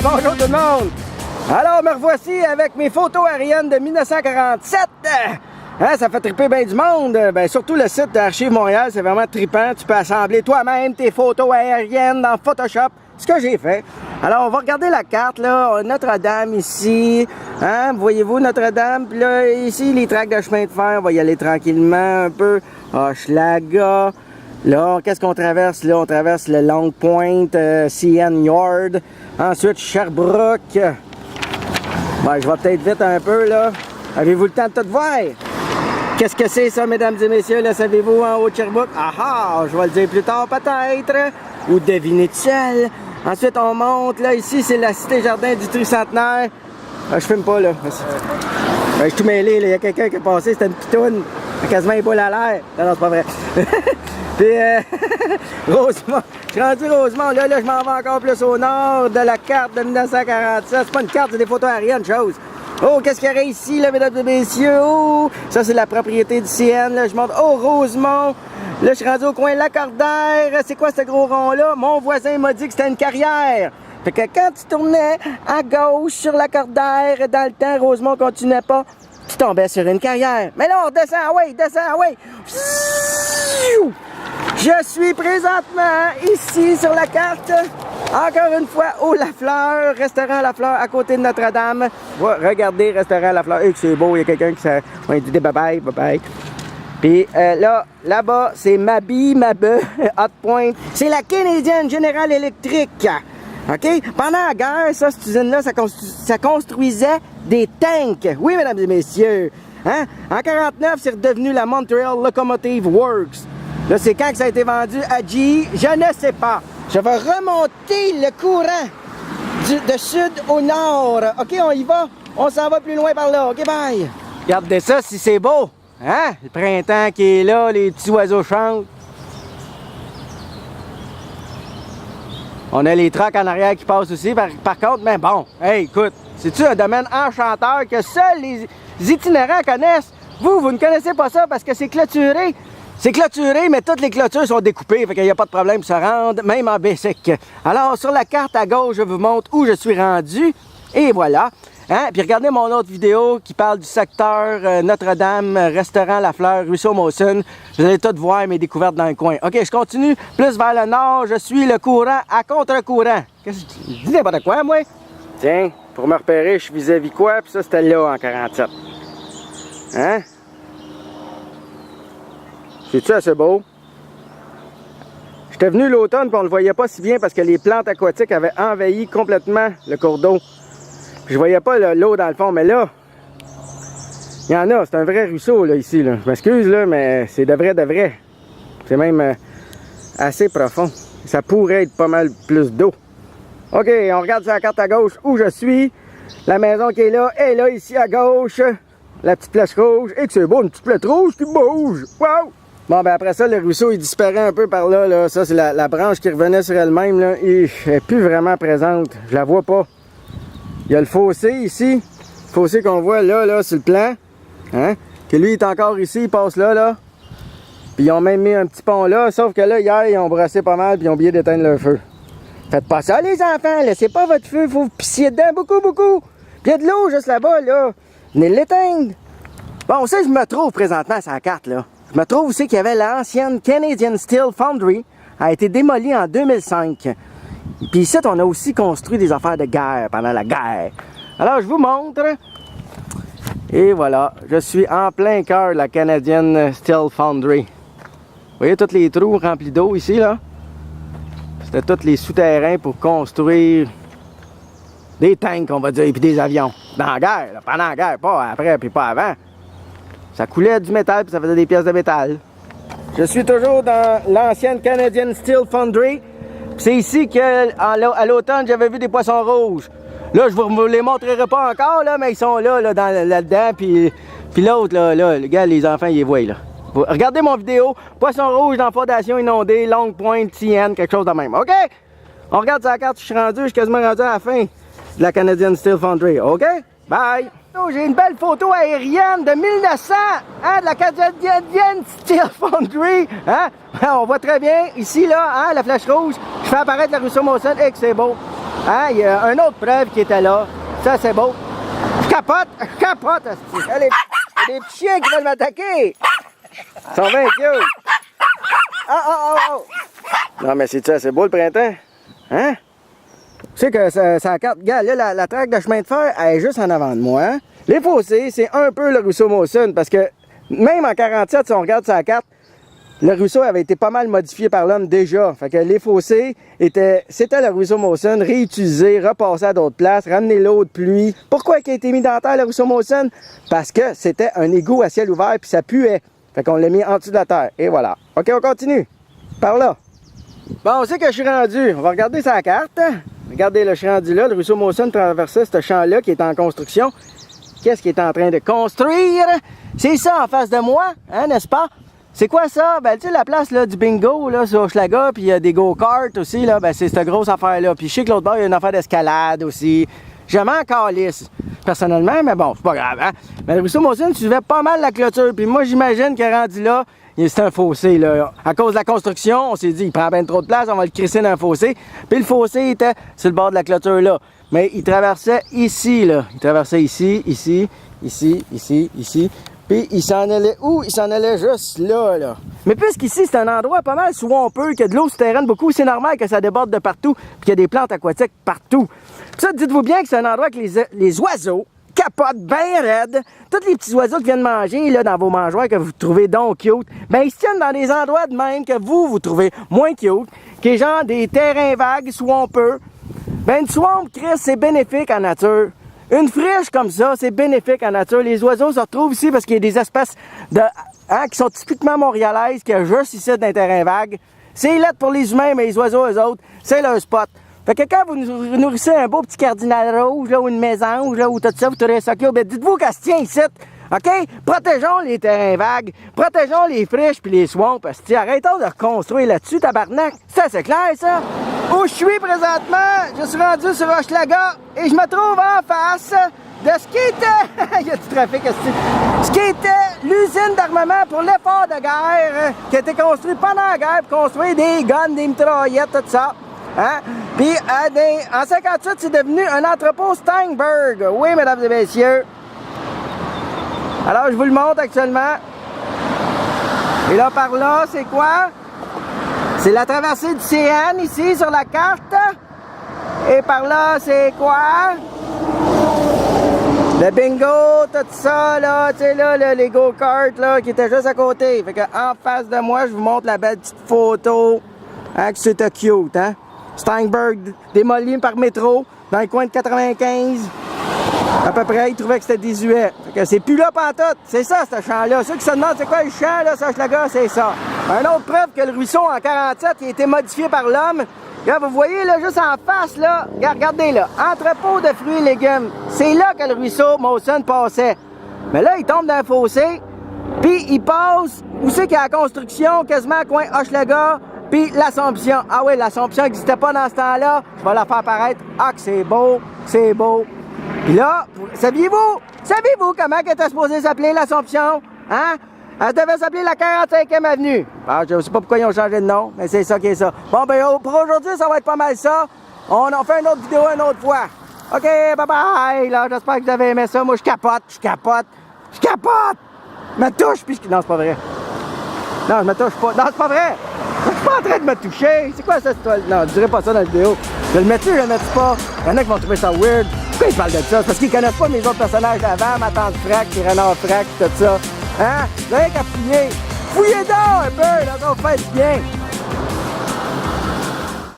Hey, bonjour tout le monde! Alors, me revoici avec mes photos aériennes de 1947. Hein, ça fait triper bien du monde. Ben, surtout le site d'Archives Montréal, c'est vraiment trippant. Tu peux assembler toi-même tes photos aériennes dans Photoshop. Ce que j'ai fait. Alors, on va regarder la carte, là. Notre-Dame ici. Hein, voyez-vous Notre-Dame? Puis là, ici, les tracts de chemin de fer. On va y aller tranquillement un peu. Hochelaga. Là, qu'est-ce qu'on traverse? Là, on traverse le Long Point, CN Yard. Ensuite, Sherbrooke. Ben, je vais peut-être vite un peu, là. Avez-vous le temps de tout voir? Qu'est-ce que c'est, ça, mesdames et messieurs? Là, savez-vous, en haut de Sherbrooke? Ah, je vais le dire plus tard, peut-être. Ou devinez tout seul. Ensuite, on monte, là. Ici, c'est la Cité-Jardin du Tricentenaire. Je filme pas, là. Je suis tout mêlé, là. Il y a quelqu'un qui est passé, c'était une pitoune. Quasiment une boule à l'air. Non, c'est pas vrai. Puis, Rosemont. Je suis rendu Rosemont. Là, je m'en vais encore plus au nord de la carte de 1947. C'est pas une carte, c'est des photos aériennes, chose. Oh, qu'est-ce qu'il y aurait ici, là, mesdames et messieurs? Oh, ça, c'est la propriété du CN. Là, je monte. Oh, Rosemont. Là, je suis rendu au coin de Lacordaire. C'est quoi ce gros rond-là? Mon voisin m'a dit que c'était une carrière. Fait que quand tu tournais à gauche sur Lacordaire, dans le temps, Rosemont continuait pas. Tu tombais sur une carrière. Mais là, on redescend, descends, ouais. Je suis présentement ici sur la carte, encore une fois, au La Fleur, restaurant La Fleur, à côté de Notre-Dame. Ouais, regardez, restaurant La Fleur. C'est beau, il y a quelqu'un qui s'est dit bye bye. Puis là-bas, c'est Mabe, Hot Point. C'est la Canadian General Electric. OK? Pendant la guerre, cette usine-là, ça construisait des tanks. Oui, mesdames et messieurs. Hein? En 1949, c'est redevenu la Montreal Locomotive Works. Là, c'est quand que ça a été vendu à GE? Je ne sais pas. Je vais remonter le courant de sud au nord. OK, on y va. On s'en va plus loin par là. OK, bye. Regardez ça, si c'est beau. Hein? Le printemps qui est là, les petits oiseaux chantent. On a les trucks en arrière qui passent aussi, par contre, mais bon, hey, écoute, c'est-tu un domaine enchanteur que seuls les itinérants connaissent? Vous ne connaissez pas ça parce que c'est clôturé. C'est clôturé, mais toutes les clôtures sont découpées, fait qu'il n'y a pas de problème pour se rendre, même en basic. Alors, sur la carte à gauche, je vous montre où je suis rendu, et voilà. Hein? Puis regardez mon autre vidéo qui parle du secteur Notre-Dame, restaurant La Fleur, ruisseau Mawson. Vous allez tout voir mes découvertes dans le coin. OK, je continue plus vers le nord. Je suis le courant à contre-courant. Qu'est-ce que je dis n'importe quoi, moi? Tiens, pour me repérer, je suis vis-à-vis quoi? Puis ça, c'était là en 47. Hein? C'est-tu assez beau? J'étais venu l'automne puis on le voyait pas si bien parce que les plantes aquatiques avaient envahi complètement le cours d'eau. Je voyais pas l'eau dans le fond, mais là, il y en a. C'est un vrai ruisseau, là, ici. Là. Je m'excuse, là, mais c'est de vrai. C'est même assez profond. Ça pourrait être pas mal plus d'eau. OK, on regarde sur la carte à gauche où je suis. La maison qui est là, ici à gauche. La petite flèche rouge. Et que c'est beau, une petite flèche rouge qui bouge. Wow! Bon, ben après ça, le ruisseau, il disparaît un peu par là. Là. Ça, c'est la branche qui revenait sur elle-même. Là. Et elle n'est plus vraiment présente. Je la vois pas. Il y a le fossé ici, le fossé qu'on voit là, sur le plan, hein, que lui est encore ici, il passe là, puis ils ont même mis un petit pont là, sauf que là, hier, ils ont brassé pas mal, puis ils ont oublié d'éteindre leur feu. Faites pas ça, les enfants, laissez pas votre feu, faut vous pissiez dedans beaucoup, puis il y a de l'eau juste là-bas, là, venez l'éteindre. Bon, on sait que je me trouve présentement sur la carte, là. Je me trouve aussi qu'il y avait l'ancienne Canadian Steel Foundry, a été démolie en 2005. Puis ici, on a aussi construit des affaires de guerre pendant la guerre. Alors, je vous montre. Et voilà, je suis en plein cœur de la Canadian Steel Foundry. Vous voyez tous les trous remplis d'eau ici, là? C'était tous les souterrains pour construire des tanks, on va dire, puis des avions. Dans la guerre, là, pendant la guerre, pas après, puis pas avant. Ça coulait du métal, puis ça faisait des pièces de métal. Je suis toujours dans l'ancienne Canadian Steel Foundry. C'est ici qu'à l'automne, j'avais vu des poissons rouges. Là, je vous les montrerai pas encore, là, mais ils sont là-dedans. Puis l'autre, là, le gars, les enfants, ils les voient, là. Regardez mon vidéo. Poissons rouges dans fondation inondée, Long Point, TN, quelque chose de même. OK? On regarde sa carte, je suis quasiment rendu à la fin de la Canadian Steel Foundry. OK? Bye! Oh, j'ai une belle photo aérienne de 1900, hein, de la Canadian Steel Foundry, hein? On voit très bien, ici, là, hein, la flèche rouge. Je fais apparaître le ruisseau Mawson, et que c'est beau. Hein, il y a une autre preuve qui était là. Ça, c'est beau. Je capote, hostie. Il y a des petits chiens qui veulent m'attaquer. Ils sont bien cute. Oh. Non, mais c'est beau le printemps. Hein? Tu sais que ça carte. Regarde, là, la traque de chemin de fer, elle est juste en avant de moi. Hein? Les fossés, c'est un peu le ruisseau Mawson parce que même en 47, si on regarde sa carte, le ruisseau avait été pas mal modifié par l'homme déjà. Fait que les fossés c'était le ruisseau Mawson, réutilisé, repassé à d'autres places, ramener l'eau de pluie. Pourquoi il a été mis dans la terre, le ruisseau Mawson? Parce que c'était un égout à ciel ouvert puis ça puait. Fait qu'on l'a mis en dessous de la terre. Et voilà. OK, on continue. Par là. Bon, on sait que je suis rendu. On va regarder sa carte. Regardez, là, je suis rendu là. Le ruisseau Mawson traversait ce champ-là qui est en construction. Qu'est-ce qu'il est en train de construire? C'est ça en face de moi, hein, n'est-ce pas? C'est quoi ça? Ben, tu sais, la place là, du bingo, là, sur Hochelaga, puis il y a des go-karts aussi, là, ben, c'est cette grosse affaire-là. Puis je sais que l'autre bord, il y a une affaire d'escalade aussi. Jamais encore lisse, personnellement, mais bon, c'est pas grave, hein? Mais le ruisseau Mawson suivait pas mal la clôture, puis moi, j'imagine qu'il est rendu là, c'est un fossé, là. À cause de la construction, on s'est dit, il prend bien trop de place, on va le crisser dans un fossé. Puis le fossé était sur le bord de la clôture, là. Mais il traversait ici, là. Il traversait ici. Puis il s'en allait où? Il s'en allait juste là, là. Mais puisqu'ici, c'est un endroit pas mal swampeux, qu'il y a de l'eau souterraine beaucoup, c'est normal que ça déborde de partout, puis qu'il y a des plantes aquatiques partout. Puis ça, dites-vous bien que c'est un endroit que les oiseaux capotent bien raides. Tous les petits oiseaux qui viennent manger là, dans vos mangeoires que vous trouvez donc cute, ben ils se tiennent dans des endroits de même que vous trouvez moins cute, qui est genre des terrains vagues, swampeux. Ben une swamp, Chris, c'est bénéfique en nature. Une friche comme ça, c'est bénéfique en nature. Les oiseaux se retrouvent ici parce qu'il y a des espèces qui sont typiquement montréalaises, qui y a juste ici dans les terrains vagues. C'est laid pour les humains, mais les oiseaux, eux autres, c'est leur spot. Fait que quand vous nourrissez un beau petit cardinal rouge, là, ou une mésange, là, ou tout ça, vous trouvez ça cute, ben dites-vous qu'elle se tient ici. OK? Protégeons les terrains vagues, protégeons les friches puis les swamps. Arrêtons de reconstruire là-dessus, tabarnak. Ça, c'est clair, ça? Où je suis présentement, je suis rendu sur Hochelaga et je me trouve en face de ce qui était, il y a du trafic ici, ce qui était l'usine d'armement pour l'effort de guerre qui a été construit pendant la guerre pour construire des guns, des mitraillettes, tout ça. Hein? Puis en 58, c'est devenu un entrepôt Steinberg. Oui, mesdames et messieurs. Alors, je vous le montre actuellement. Et là, par là, c'est quoi? C'est la traversée du CN ici sur la carte. Et par là, c'est quoi? Le bingo, tout ça, là, tu sais, là, les go-karts, là, qui étaient juste à côté. Fait que en face de moi, je vous montre la belle petite photo. Hein, que c'était cute, hein? Steinberg, démoli par métro, dans le coin de 95. À peu près, ils trouvaient que c'était désuet. Fait que c'est plus là pantoute. C'est ça, ce champ-là. Ceux qui se demandent c'est quoi le champ, là, ça, Hochelaga, c'est ça. Une autre preuve que le ruisseau en 47 qui a été modifié par l'homme. Regarde, vous voyez, là, juste en face, là, regardez, là, entrepôt de fruits et légumes. C'est là que le ruisseau Mawson passait. Mais là, il tombe dans un fossé, puis il passe, où c'est qu'il y a la construction, quasiment à coin Hochelaga, puis l'Assomption. Ah oui, l'Assomption n'existait pas dans ce temps-là. Je vais la faire paraître. Ah, que c'est beau, c'est beau. Puis là, saviez-vous comment elle était supposée s'appeler l'Assomption? Hein? Elle devait s'appeler la 45e avenue. Ah, je ne sais pas pourquoi ils ont changé de nom, mais c'est ça qui est ça. Bon, ben, pour aujourd'hui, ça va être pas mal ça. On en fait une autre vidéo une autre fois. OK, bye-bye. Là, j'espère que vous avez aimé ça. Moi, je capote. Je me touche, puis non, c'est pas vrai. Non, je me touche pas. Non, c'est pas vrai. Je suis pas en train de me toucher. C'est quoi ça, cette toile? Non, je dirais pas ça dans la vidéo. Je le mets-tu, je le mets-tu pas? Il y en a qui vont trouver ça weird. Pourquoi ils parlent de ça? C'est parce qu'ils connaissent pas mes autres personnages d'avant, ma tante Frac, puis Renard Frac, tout ça. Hein? Vous avez qu'à fouiller. Fouillez donc un peu, là, ça va faire du bien.